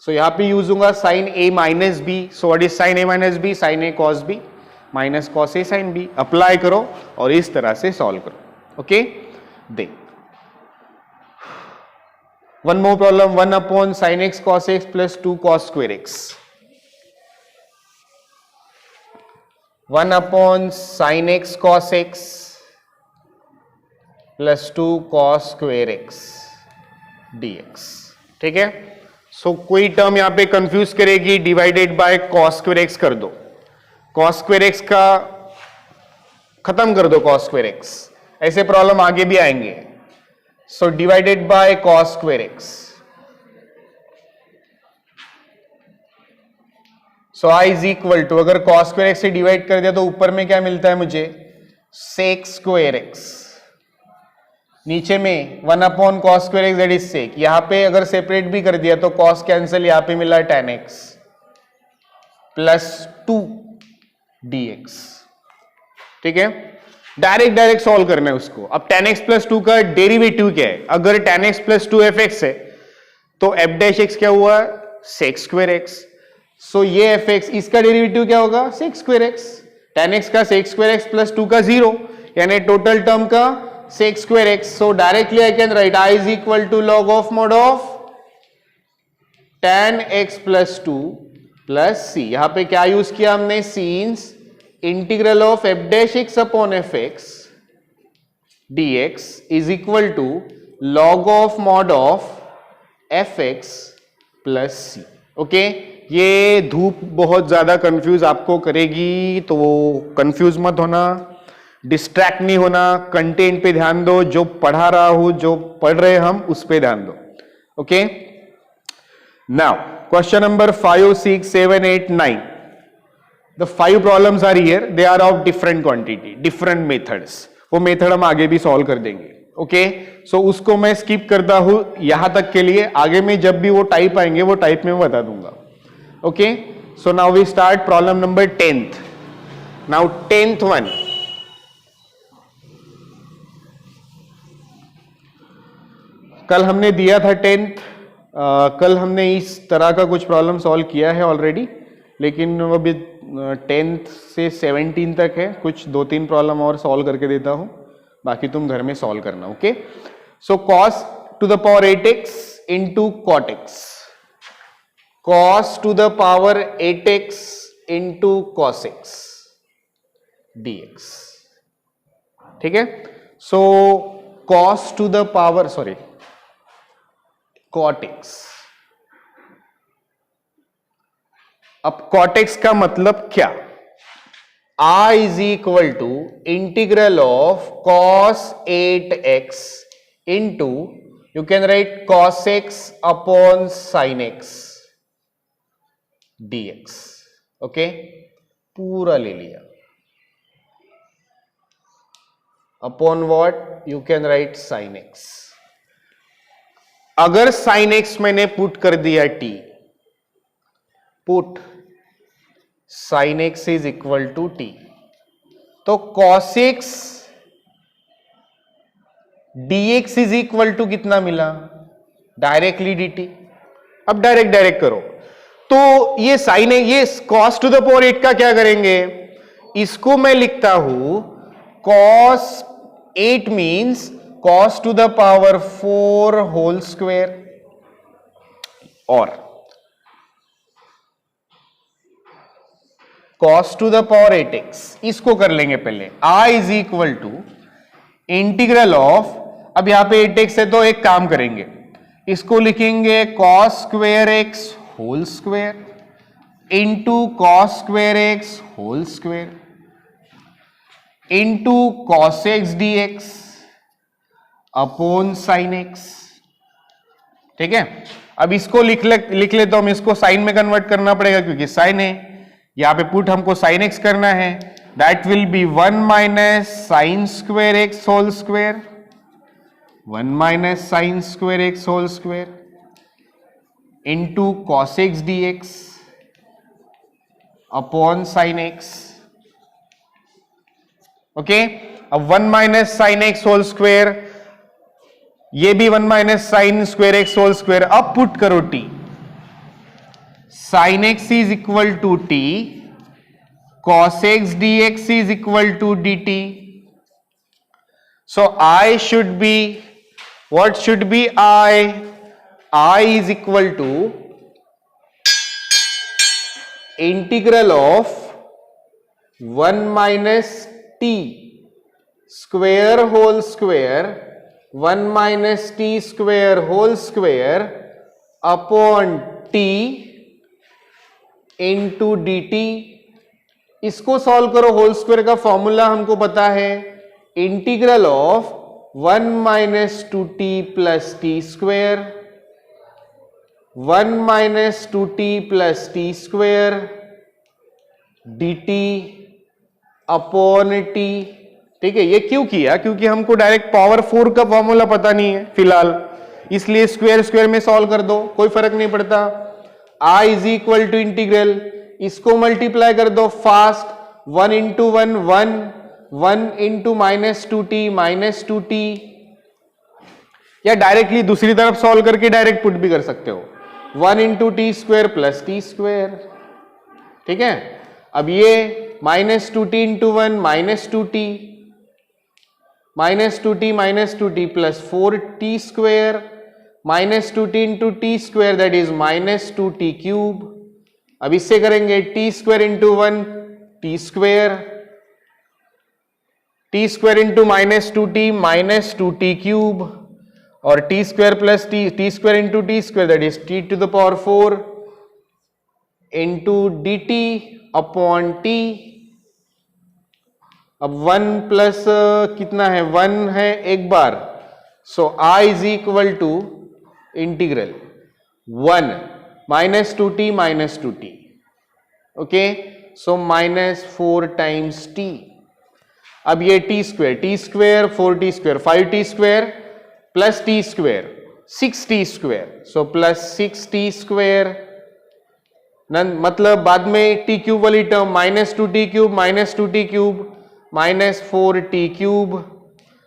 सो यहां पे यूज होगा sine a minus b. So what is sine a minus b? Sine a cos b minus cos a sine b. Apply करो और इस तरह से सॉल्व करो. ओके, देख वन मोर प्रॉब्लम. 1 अपॉन sine x cos x plus 2 cos square x. 1 अपॉन sine x cos x plus 2 cos square x dx. ठीक है, सो कोई टर्म यहां पे कंफ्यूज करेगी, divided by cos square x कर दो. कॉस स्क्वायर एक्स का खत्म कर दो, कॉस स्क्वायर एक्स. ऐसे प्रॉब्लम आगे भी आएंगे. So divided by cos square x. So I is equal to, अगर कॉस स्क्वायर एक्स से डिवाइड कर दिया तो ऊपर में क्या मिलता है मुझे? Sec square x. नीचे में 1 अपॉन cos square x that is sec. यहां पे अगर सेपरेट भी कर दिया तो कॉस कैंसिल, यहां पे मिला tan x प्लस 2 dx. ठीक है, डायरेक्ट सॉल्व करना है उसको. अब tan x प्लस 2 का डेरिवेटिव क्या है? अगर tan x प्लस 2 fx है तो f डैश x क्या हुआ? सेक स्क्वायर एक्स. सो ये fx, इसका डेरिवेटिव क्या होगा? Sec square x. tan x का सेक स्क्वायर एक्स प्लस 2 का 0, यानी टोटल टर्म का sec square x. So directly I can write I is equal to log of mod of tan x plus 2 plus c. यहां पे क्या यूज किया हमने? Since integral of f dash x upon fx dx is equal to log of mod of fx plus c. Okay, ये धूप बहुत ज्यादा कंफ्यूज आपको करेगी, तो कंफ्यूज मत होना, डिस्ट्रैक्ट नहीं होना, कंटेंट पे ध्यान दो. जो पढ़ा रहा हूं, जो पढ़ रहे हम, उस पे ध्यान दो. Okay, now question number 5, 6, 7, 8, 9. The 5 problems are here. They are of different quantity, different methods. वो मेथड हम आगे भी सॉल्व कर देंगे. ओके, सो उसको मैं स्किप करता हूं यहां तक के लिए. आगे में जब भी वो टाइप आएंगे वो टाइप में बता दूंगा. Okay, so now we start problem number 10th. Now 10th one. कल हमने दिया था 10th. कल हमने इस तरह का कुछ प्रॉब्लम सॉल्व किया है ऑलरेडी, लेकिन वो भी 10th से 17 तक है. कुछ 2-3 प्रॉब्लम और सॉल्व करके देता हूं, बाकी तुम घर में सॉल्व करना. Okay, so cos to the power 8x into cot x. cos to the power 8x into cos x dx. ठीक है, सो cos to the power cot x. अब cot x का मतलब क्या? I is equal to integral of cos 8x into, you can write cos x upon sin x dx. Okay, पूरा ले लिया. Upon what? You can write sin x. अगर sin x मैंने पुट कर दिया t, put sin x is equal to t, तो cos x dx is equal to कितना मिला, डायरेक्टली dt। अब डायरेक्ट करो, तो ये साइन है, ये cos टू द पावर 8 का क्या करेंगे, इसको मैं लिखता हूं cos 8 means cos to the power 4 whole square, और cos to the power 8x, इसको कर लेंगे पहले। I is equal to integral of, अब यहां पे 8x है तो एक काम करेंगे, इसको लिखेंगे cos square x whole square into cos square x whole square into cos x dx upon sin x। ठीक है, अब इसको लिख ले तो हम इसको साइन में कन्वर्ट करना पड़ेगा क्योंकि साइन है, यहां पे पुट हमको sin x करना है, that will be 1 minus sine square x whole square, 1 minus sine square x whole square into cos x dx upon sine x। Okay, अब 1 minus sine x whole square, ये भी 1 minus sine square x whole square, अब पुट करो t, sine x is equal to t, cos x dx is equal to dt. So I should be, what should be I? I is equal to integral of 1 minus t square whole square 1 minus t square whole square upon t into dt। इसको सॉल्व करो, होल स्क्वायर का फॉर्मूला हमको पता है, integral of 1 minus 2t plus t square, 1 minus 2t plus t square dt upon t। ठीक है, ये क्यों किया, क्योंकि हमको डायरेक्ट पावर 4 का फॉर्मूला पता नहीं है फिलहाल, इसलिए स्क्वायर स्क्वायर में सॉल्व कर दो, कोई फर्क नहीं पड़ता। I is equal to integral, इसको मल्टीप्लाई कर दो fast, 1 into 1 1, 1 into minus 2t minus 2t, या डायरेक्टली दूसरी तरफ सॉल्व करके डायरेक्ट पुट भी कर सकते हो, 1 into t square plus t square. ठीक है, अब ये minus 2t into 1 minus 2t minus 2t plus 4t square minus 2t into t square that is minus 2t cube. अब इससे करेंगे t square into 1 t square into minus 2t cube, और t square plus t square into t square that is t to the power 4 into dt upon t। अब 1 प्लस कितना है, 1 है एक बार, so I is equal to integral 1 minus 2t minus 2t, okay, so minus 4 times t। अब ये t square 4t square 5t square plus t square 6t square, so plus 6t square, मतलब बाद में t क्यूब वाली term minus 2t cube minus 4t cube,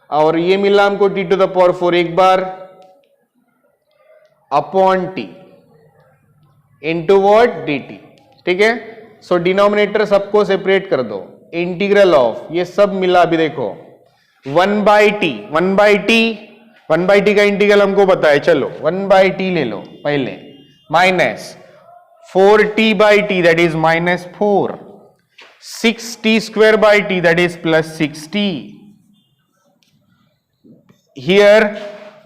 और ये मिला हमको t टू द पावर 4 एक bar upon t into what dt। ठीक है, सो डिनोमिनेटर सबको सेपरेट कर दो, इंटीग्रल ऑफ ये सब मिला, अभी देखो 1 बाई टी का इंटीग्रल हमको पता है, चलो 1 बाई टी ले लो पहले, minus 4t by T that is minus 4, 6t square by T that is plus 6t, here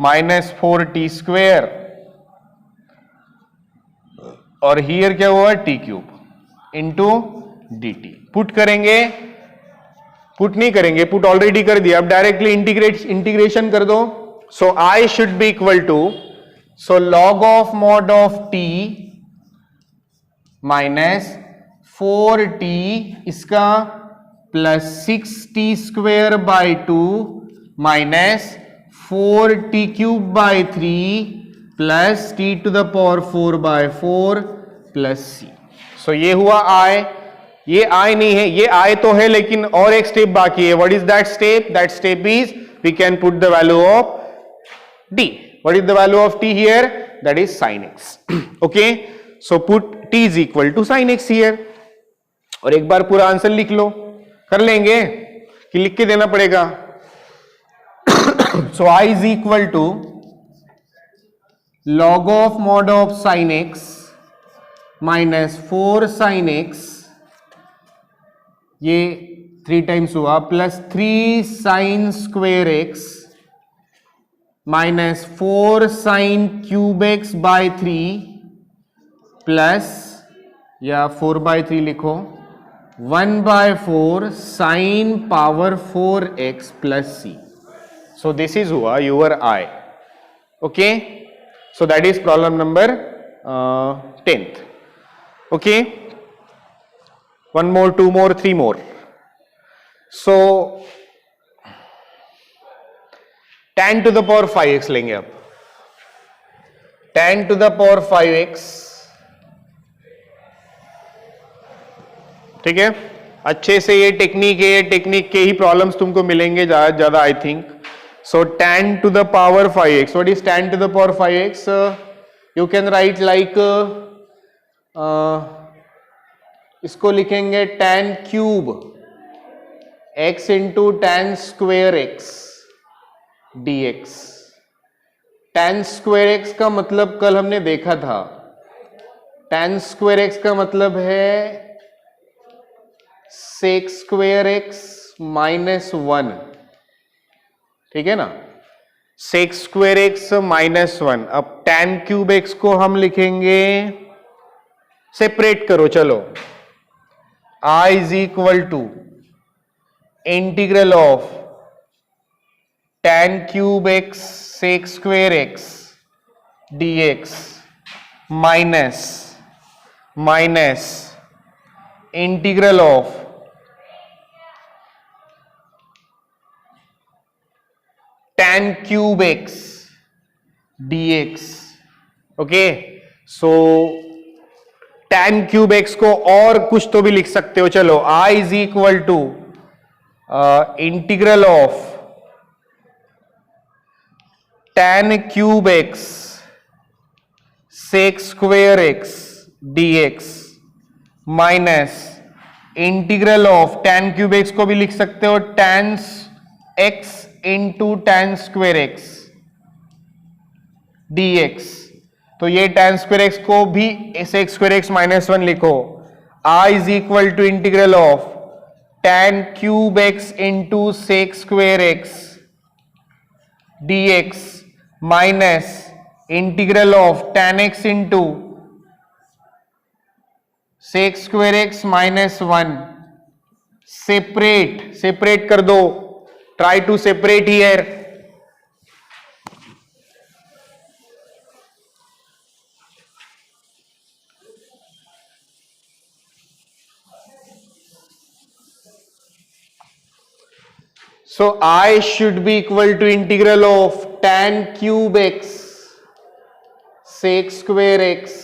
minus 4t square, और हियर क्या हुआ t cube into dt। Put करेंगे, पुट नहीं करेंगे, पुट ऑलरेडी कर दिया, अब डायरेक्टली इंटीग्रेशन कर दो। So I should be equal to, so log of mod of t minus 4t इसका plus 6t square by 2 minus 4t cube by 3 plus t to the power 4 by 4 plus c। So ये हुआ I, ये I नहीं है, ये I तो है लेकिन और एक स्टेप बाकी है. What is that step? That step is we can put the value of t. What is the value of t here? That is sin x. Okay, so put t is equal to sin x here. और एक बार पूरा आंसर लिख लो. कर लेंगे कि लिख के देना पड़ेगा? So I is equal to log of mod of sin x minus 4 sin x, ये 3 टाइम्स हुआ, plus 3 sin square x minus 4 sin cube x by 3 plus, या 4 बाय 3 लिखो, 1 by 4 sin power 4x plus c. So this is हुआ your I. Okay, so that is problem number 10th. Okay, one more, two more, three more. So tan to the power 5x लेंगे अब. tan to the power 5x, ठीक है. अच्छे से ये टेक्निक है, ये टेक्निक के ही प्रॉब्लम्स तुमको मिलेंगे ज्यादा I think. So tan to the power 5x. What is tan to the power 5x? You can write like इसको लिखेंगे tan cube x into tan square x dx. tan square x का मतलब कल हमने देखा था. tan square x का मतलब है sec square x minus 1. ठीक है ना, sec square x माइनस 1. अब tan cube x को हम लिखेंगे, सेपरेट करो चलो. I is equal to integral of tan cube x sec square x dx minus integral of tan cube x dx. Okay, so tan cube x को और कुछ तो भी लिख सकते हो. चलो, I is equal to integral of tan cube x sec square x dx minus integral of tan cube x को भी लिख सकते हो tan x into tan square x dx. तो ये tan square x को भी sec square x माइनस 1 लिखो. I is equal to integral of tan cube x into sec square x dx minus integral of tan x into sec square x minus 1. Separate कर दो. Try to separate here. So I should be equal to integral of tan cube x sec square x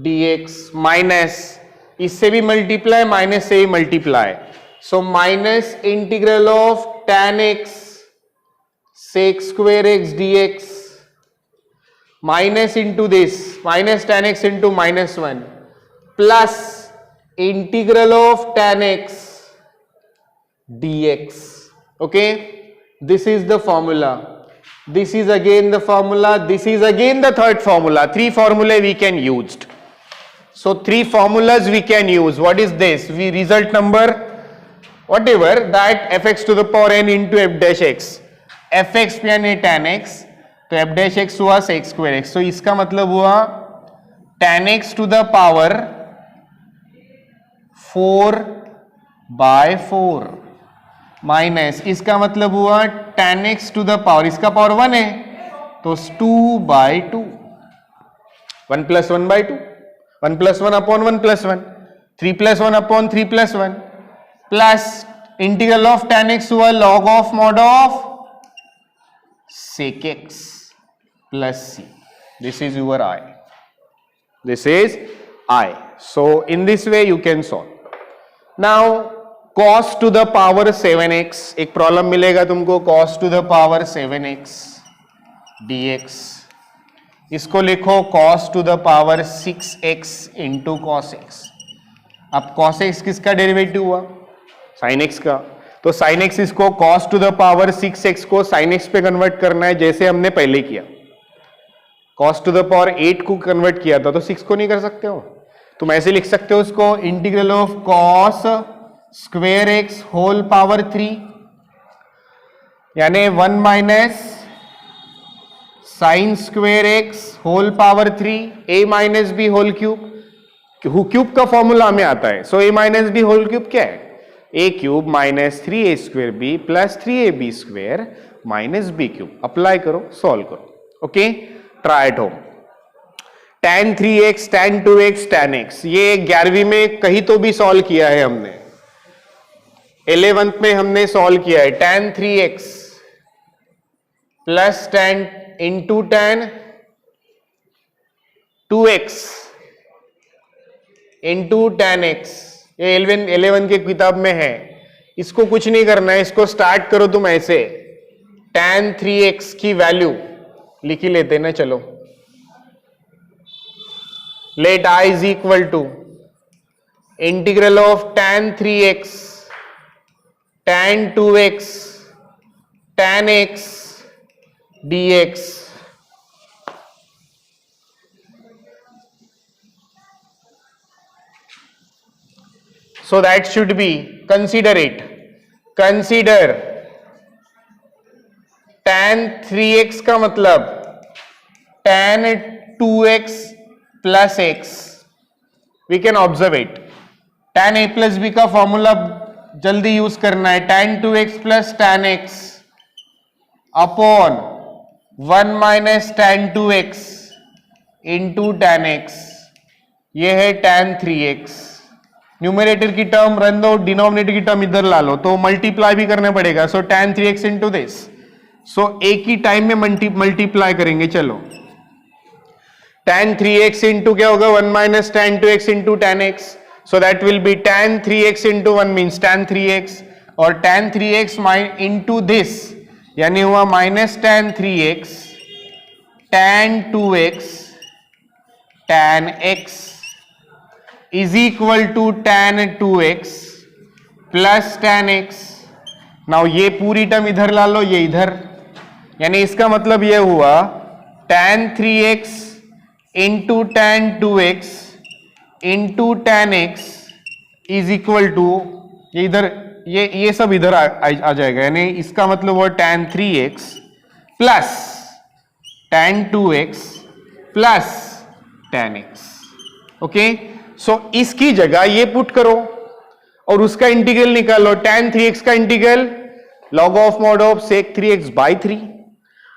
dx minus, इससे भी मल्टीप्लाई, माइनस से भी multiply. So minus integral of tan x sec square x dx minus into this minus tan x into minus 1 plus integral of tan x dx. Okay, this is the formula. This is again the formula. This is again the third formula. 3 formulae we can use. So 3 formulas we can use. What is this? We result number whatever that fx to the power n into f dash x. fx पे यानी tan x, तो f dash x हुआ sec square x. तो इसका मतलब हुआ tan x to the power 4 by 4 minus, इसका मतलब हुआ tan x to the power, इसका पावर 1 है तो 2 by 2. 1 plus 1 by 2, 1 plus 1 upon 1 plus 1, 3 plus 1 upon 3 plus 1 plus integral of tan x हुआ log of mod of sec x plus c. This is your I. This is I. So in this way you can solve. Now cos to the power 7x, एक प्रॉब्लम मिलेगा तुमको cos to the power 7x dx, इसको लिखो cos to the power 6x into cos x. अब cos x किसका डेरिवेटिव हुआ? sin x का. तो sin x इसको cos to the power 6x को sin x पे कन्वर्ट करना है जैसे हमने पहले किया. cos to the power 8 को कन्वर्ट किया था तो 6 को नहीं कर सकते हो. तुम ऐसे लिख सकते हो उसको integral of cos square x whole power 3, यानी 1 minus sine square x whole power 3 a minus b whole cube. Cube का फॉर्मूला हमें आता है. So a minus b whole cube क्या है? a cube minus 3a square b plus 3ab square minus b cube. Apply करो, सॉल्व करो. Okay, try at home. tan 3x, tan 2x, tan x, ये 11वीं में कहीं तो भी सॉल्व किया है हमने. 11th में हमने सॉल्व किया है. tan 3x plus tan into tan 2x into tan x, ये 11 के किताब में है. इसको कुछ नहीं करना है, इसको स्टार्ट करो तुम ऐसे. tan 3x की वैल्यू लिख ही लेते ना. चलो, let I is equal to integral of tan 3x, tan 2x, tan x dx. So that should be, consider it. Consider tan 3x का मतलब tan 2x plus x. We can observe it. tan a plus b का फॉर्मूला जल्दी यूज करना है. tan 2x plus tan x upon 1 minus tan 2x into tan x. ये है tan 3x. न्यूमरेटर की टर्म रन दो, डिनोमिनेटर की टर्म इधर ला लो, तो मल्टीप्लाई भी करना पड़ेगा. सो tan 3x इंटू दिस. सो एक ही टाइम में मल्टीप्लाई करेंगे. चलो, tan 3x इंटू क्या होगा? 1 minus tan 2x into tan x. So that will be tan 3x into 1 means tan 3x, और tan 3x into this यानी हुआ minus tan 3x tan 2x tan x is equal to tan 2x plus tan x. Now ये पूरी टर्म इधर ला लो, ये इधर, यानी इसका मतलब ये हुआ tan 3x into tan 2x into tan x is equal to, ये इधर, ये सब इधर आ जाएगा. यानी इसका मतलब वो tan 3x plus tan 2x plus tan x. Okay, so इसकी जगह ये पुट करो और उसका इंटीग्रल निकालो. tan 3x का integral log of mod of sec 3x by 3,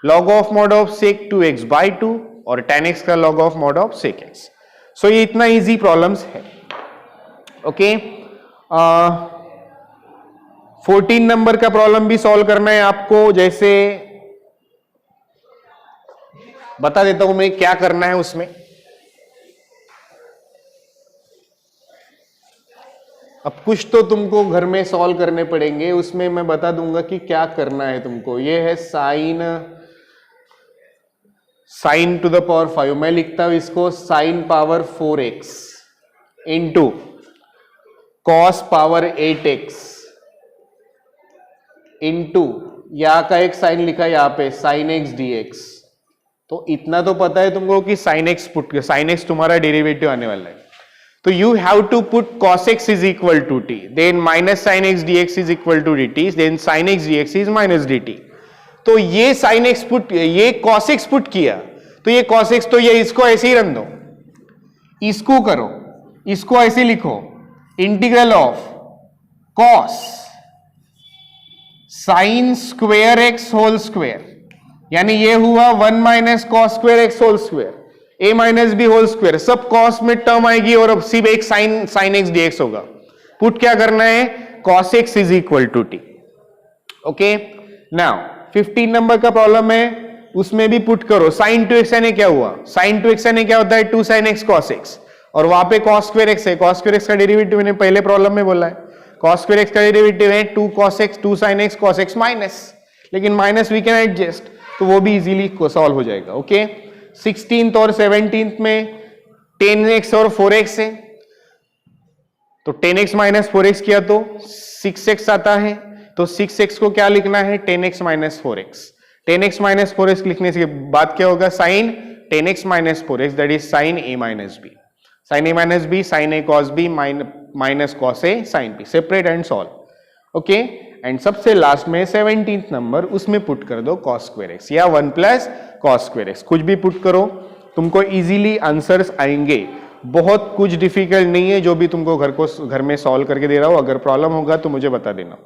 log of mod of sec 2x by 2 और tan x का log of mod of sec x. सो ये इतना इजी प्रॉब्लम्स है. ओके, 14 नंबर का प्रॉब्लम भी सॉल्व करना है आपको. जैसे बता देता हूं मैं क्या करना है उसमें. अब कुछ तो तुमको घर में सॉल्व करने पड़ेंगे, उसमें मैं बता दूंगा कि क्या करना है तुमको. ये है साइन टू द पावर 5. मैं लिखता हूं इसको sine power 4x into cos power 8x into यहाँ का एक साइन लिखा है यहाँ पे साइन x dx. तो इतना तो पता है तुमको कि साइन x तुम्हारा डेरिवेटिव आने वाला है. तो you have to put cos x is equal to t, then minus sine x dx is equal to dt, then sine x dx is minus dt. तो ये साइन x पुट, ये cos x पुट किया, तो ये cos x, तो ये इसको ऐसे ही रन दो, इसको करो, इसको ऐसे लिखो integral of cos sine square x whole square, यानी ये हुआ 1 minus cos square x whole square, a minus b whole square. सब cos में टर्म आएगी और अब सिर्फ एक साइन x dx होगा. पुट क्या करना है? cos x is equal to t. Okay, now 15 number का प्रॉब्लम है, उसमें भी पुट करो. साइन 2x यानी क्या हुआ? साइन 2x यानी क्या होता है? 2 sin x cos x, और वहां पे cos square x है, cos square x का डेरिवेटिव मैंने पहले प्रॉब्लम में बोला है, cos square x का डेरिवेटिव है 2 cos x 2 sin x cos x minus, लेकिन माइनस वी कैन एडजस्ट, तो वो भी इजीली सॉल्व हो जाएगा। ओके 16th और 17th में 10x और 4x है, तो 10x माइनस 4x किया तो 6x आता है, तो 6x को क्या लिखना है 10x minus 4x, 10x minus 4x लिखने के बाद क्या होगा sine 10x minus 4x that is sine a minus b, sine a minus b sine a cos b minus cos a sine b, separate and solve. Okay and सबसे लास्ट में 17th नंबर, उसमें पुट कर दो cos square x या 1 प्लस cos square x, कुछ भी पुट करो, तुमको इजीली आंसर्स आएंगे, बहुत कुछ डिफिकल्ट नहीं है, जो भी तुमको घर में सॉल्व करके दे रहा हूं। अगर प्रॉब्लम होगा तो मुझे बता देना,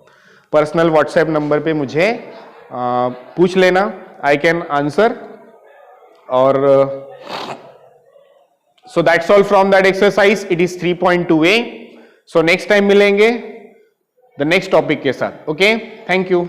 पर्सनल व्हाट्सएप नंबर पे मुझे पूछ लेना, आई कैन आंसर। और so that's all from that exercise, it is 3.2a। So next time मिलेंगे द नेक्स्ट टॉपिक के साथ। Okay thank you.